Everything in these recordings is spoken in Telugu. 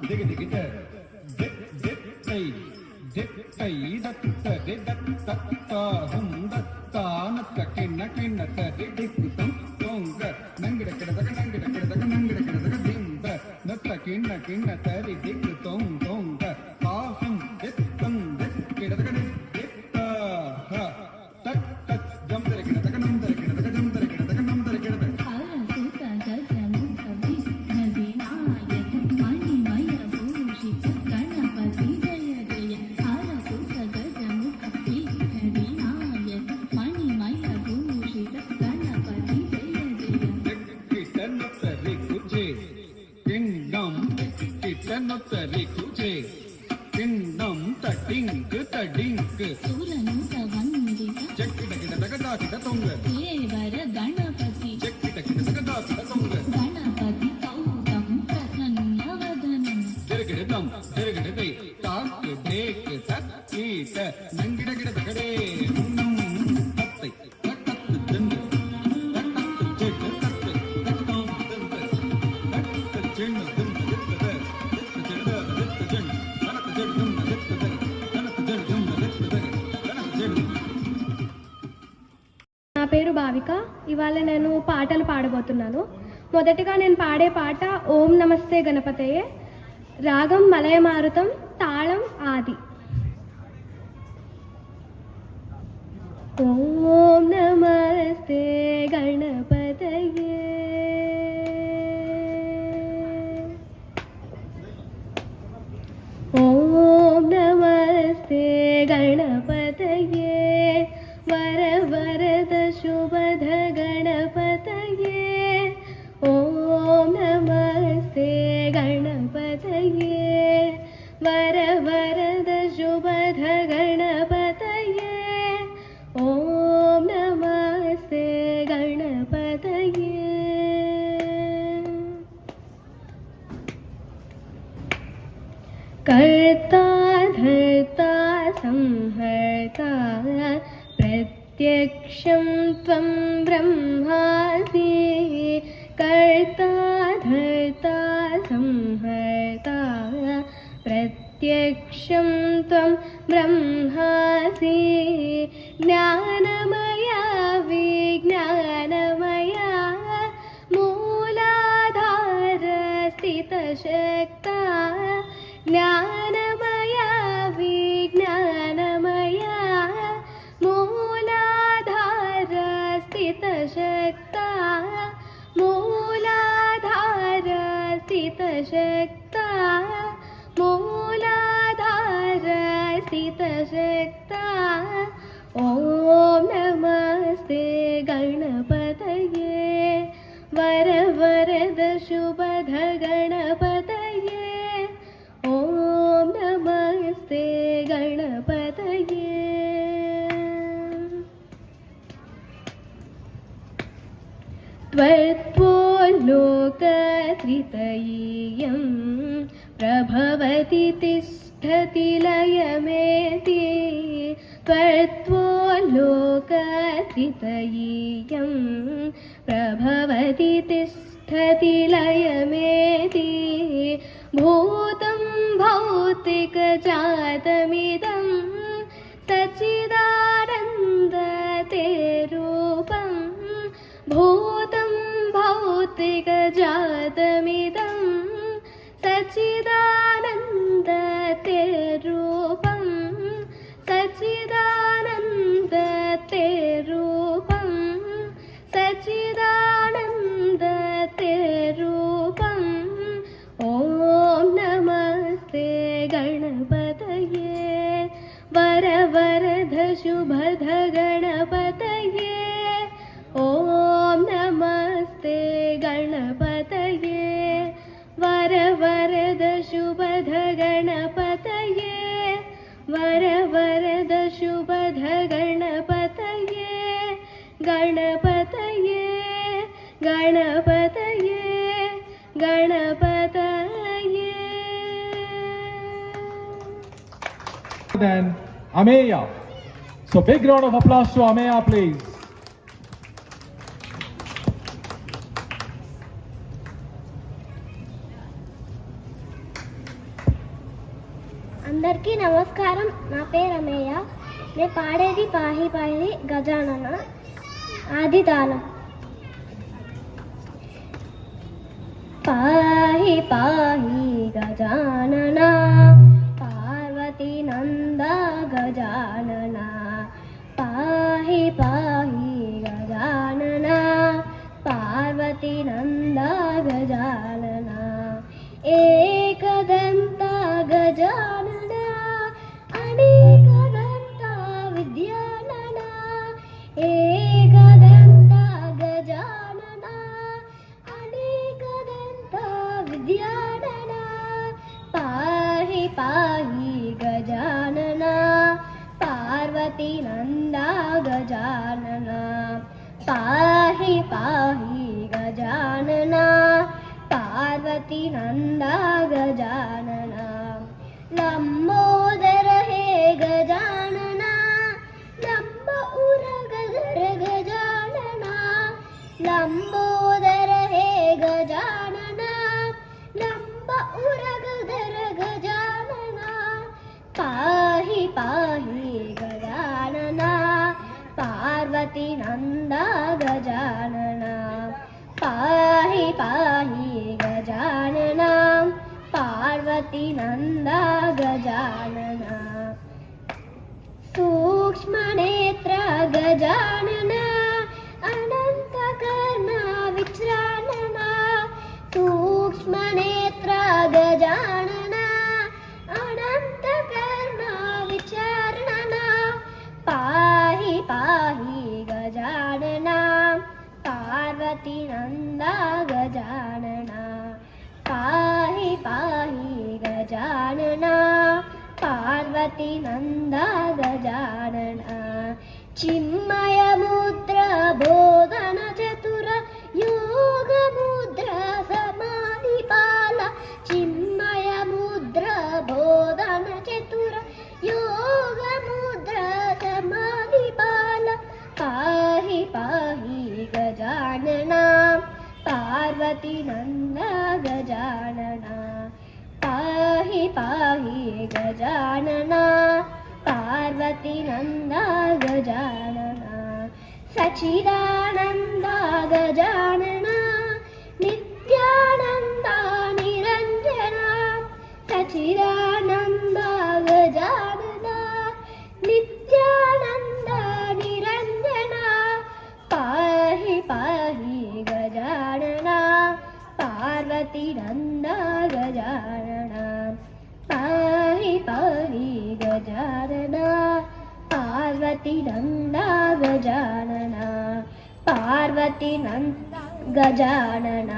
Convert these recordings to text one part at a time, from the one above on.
dig dig dig dip dip tay dip tay datta de datta hum datta natta kinna kinna ta dig tum tonga nangida kidadaga nangida kidadaga nangida kidadaga dimba natta kinna kinna ta dig tum tonga ha hum dip tum dip kidadaga ditta ha tak tak jam dare kidadaga nam dare kidadaga jam dare kidadaga nam dare kidadaga నా పేరు భావిక. ఇవాళ నేను పాటలు పాడబోతున్నాను. మొదటిగా నేను పాడే పాట ఓం నమస్తే గణపతయే. రాగం మలయమారుతం, తాళం ఆది. ఓం నమస్తే గణపతయే ఓం నమస్తే గణపతయే వర వరద శుభద గణపతయే ఓం నమస్తే గణపతయే వర వరద శుభద గణపతయే ఓం నమస్తే గణపతయే. कर्ता धर्ता संहर्ता प्रत्यक्षं त्वं ब्रह्मासि. कर्ता धर्ता संहर्ता प्रत्यक्षं त्वं ब्रह्मासि. ज्ञानमया विज्ञानमया मूलाधार स्थितशक्ता. ज्ञानमया विज्ञानमया मूलाधार स्थितशक्ता. मूलाधार स्थितशक्ता. मूलाधार स्थितशक्ता. ॐ नमस्ते गणपतये वर वरद शुभद गणपतये. ॐ नमस्ते गणपतये. त्वत्वो लोकत्रितयीयं प्रभवति तिष्ठति लयमेति. त्वत्वो लोकत्रितयीयं प्रभवति तिष्ठति लयमेति. भूतं भौतिकजातमिदं सच्चिदानन्दते रूपं. भूतं भौतिकजातमिदं सच्चिदानन्दते रूपं. सच्चिदानन्दते रूपं. सच्चिदानन्दते रूपं. ॐ नमस्ते गणपतये वर वरद शुभद गणपतये. ॐ नमस्ते गणपतये वर वरद शुभद गणपतये. वर वरद शुभद गणपतये. गणपतये गणपतये गणपतये. Then Ameya. So big round of applause to Ameya, please. అందరికీ నమస్కారం. నా పేరు అమేయ. నేను పాడేది పాహి పాహి గజానన ఆది తాళం. పాహి పాహి గజానన పార్వతీ నంద గజానన పాహి పాహి గజానన పార్వతీ నంద గజానన ఏకదంత గజానన అనేకదంత విద్యానన ఏకదంత గజానన అనేకదంత విద్యానన పాహి పాహి గజానన పార్వతీ నంద గజానన పాహి పాహి గజానన పార్వతీ నంద గజానన లంబోదర హే గజానన లంబ ఉరగధర గజానన లంబోదర హే గజానన లంబ ఉరగధర గజానన పాహి పాహి గజానన పార్వతీ నంద గజానన పాహి పాహి గజానన పార్వతీ నంద గజానన సూక్ష్మనేత్ర గజానన అనంతకర్ణ విచ్రానన సూక్ష్మనేత్ర గజానన అనంతకర్ణ విచారణన పాహి పాహి గజానన పార్వతీ నంద గజానన పాహి పాహి గజానన పార్వతీ నంద గజానన చిన్మయ ముద్ర బోధన చతుర యోగ ముద్ర సమాధి పాల చిన్మయ ముద్ర బోధన చతుర యోగ ముద్ర సమాధి పాల పాహి పాహి గజానన పార్వతీ నంద గజానన పాహి పాహి గజానన పార్వతీ నంద గజానన సచిదానంద గజానన నిత్యానంద నిరంజన సచిదానంద గజానన నిత్యానంద నిరంజన పాహి పాహి గజానన పార్వతీ నంద గజానన పాహి పాహి గజానన పార్వతీ నంద గజానన పార్వతీ నంద గజానన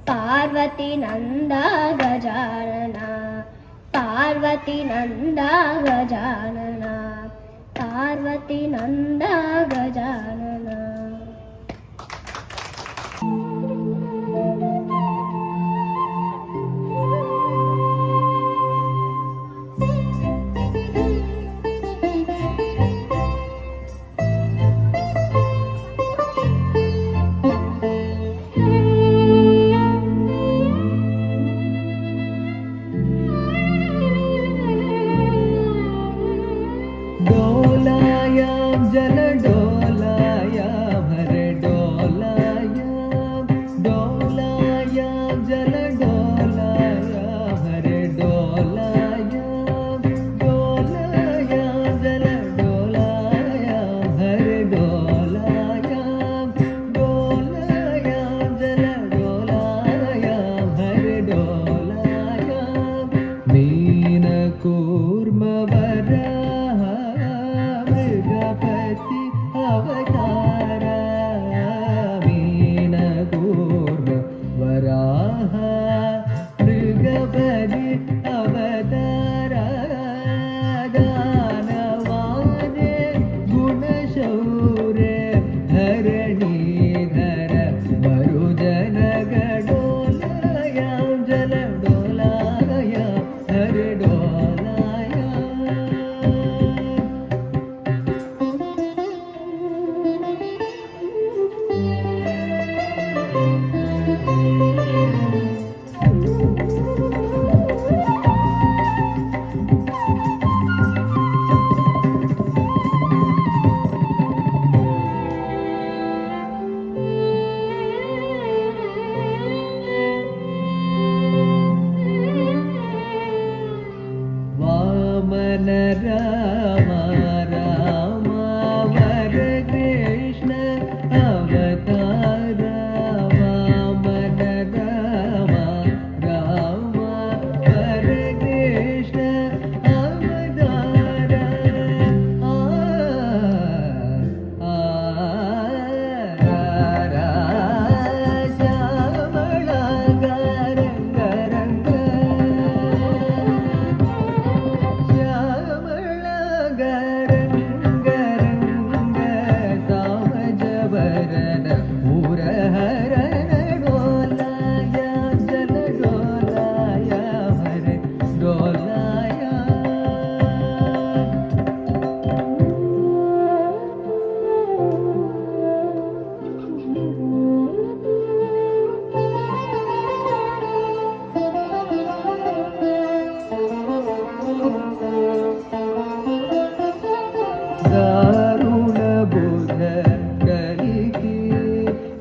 పార్వతీ నంద గజానన పార్వతీ నంద గజానన పార్వతీ నంద గజానన डोलायां जलडोलायां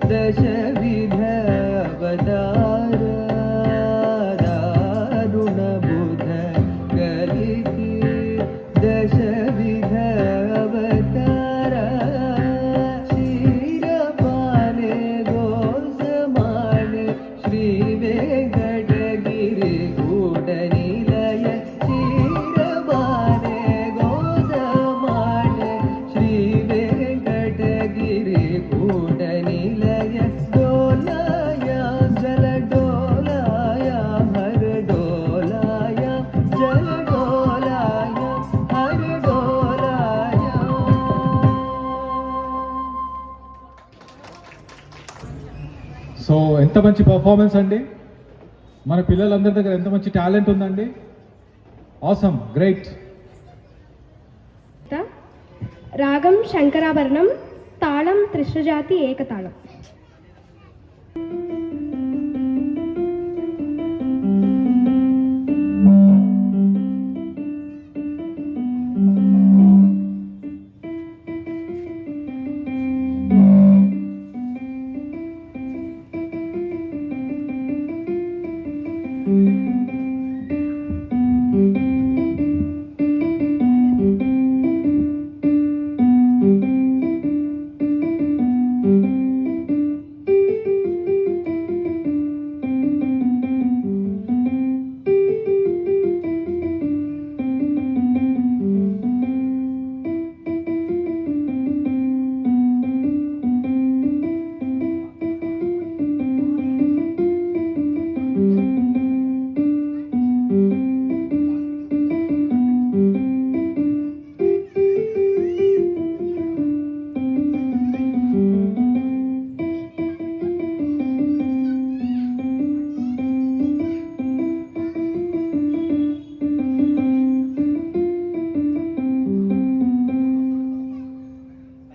दशविध अवतार दारुणबुध कलिकी दशविध अवतार क्षीरपाने गोसमाने श्रीवेङ्कटगिरि कूटनिलय क्षीरपाने गोसमाने श्रीवेङ्कटगिरि कूटनिलय डोलाया जल डोलाया हर डोलाया जल डोलाया हर डोलाया. సో ఎంత మంచి పర్ఫార్మెన్స్ అండి, మన పిల్లలందరి దగ్గర ఎంత మంచి టాలెంట్ ఉందండి. Awesome, great. రాగం శంకరాభరణం, తాళం త్రిశృజాతి ఏకతాళం.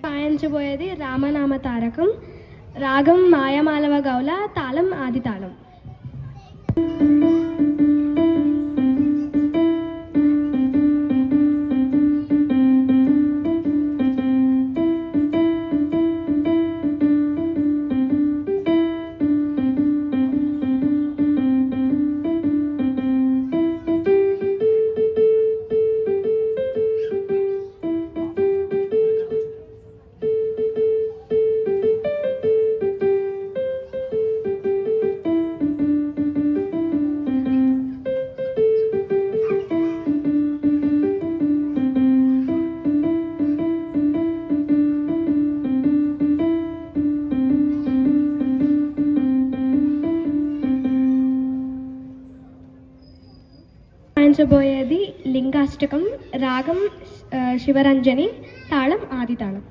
వాయించబోయేది రామనామ తారకం, రాగం మాయమాలవ గౌల, తాళం ఆది తాళం. వాయించబోయేది లింగాష్టకం, రాగం శివరంజని, తాళం ఆది తాళం.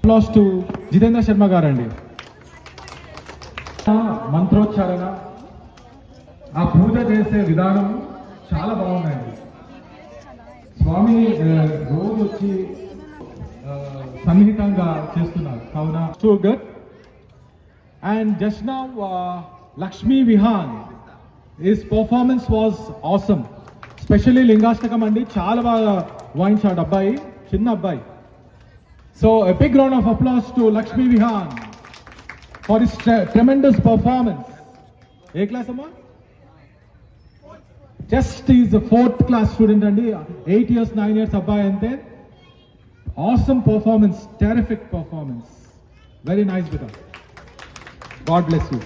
అప్లాస్ టు జితేంద్ర శర్మ గారండి. మంత్రోచ్చారణ, ఆ పూజ చేసే విధానం చాలా బాగుందండి. స్వామి రోజు వచ్చి సన్నిహితంగా చేస్తున్నారు కావున so good. And just now Lakshmi Vihan, his performance was awesome. Specially Lingashtakam అండి, చాలా బాగా వాయించాడు అబ్బాయి, చిన్న అబ్బాయి. So a big round of applause to Lakshmi Vihan for his tremendous performance. ఏ క్లాస్ అమ్మా? Just is fourth class student అండి, 8 years 9 years అబ్బాయి అంతే. Awesome performance, terrific performance, very nice విధా. God bless you.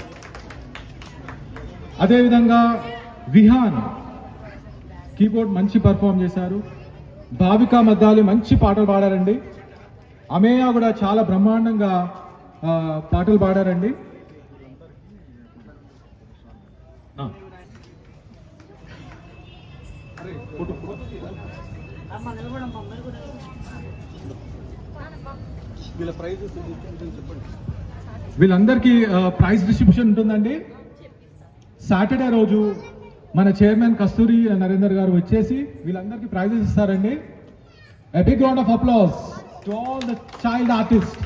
అదేవిధంగా విహాన్ కీబోర్డ్ మంచి పర్ఫార్మ్ చేశారు. భావిక మద్దాలి మంచి పాటలు పాడారండి. అమేయ కూడా చాలా బ్రహ్మాండంగా పాటలు పాడారండి. వీళ్ళందరికీ ప్రైజ్ డిస్ట్రిబ్యూషన్ ఉంటుందండి. సాటర్డే రోజు మన చైర్మన్ కస్తూరి నరేందర్ గారు వచ్చేసి వీళ్ళందరికీ ప్రైజెస్ ఇస్తారండి. A big round of applause to all the child artists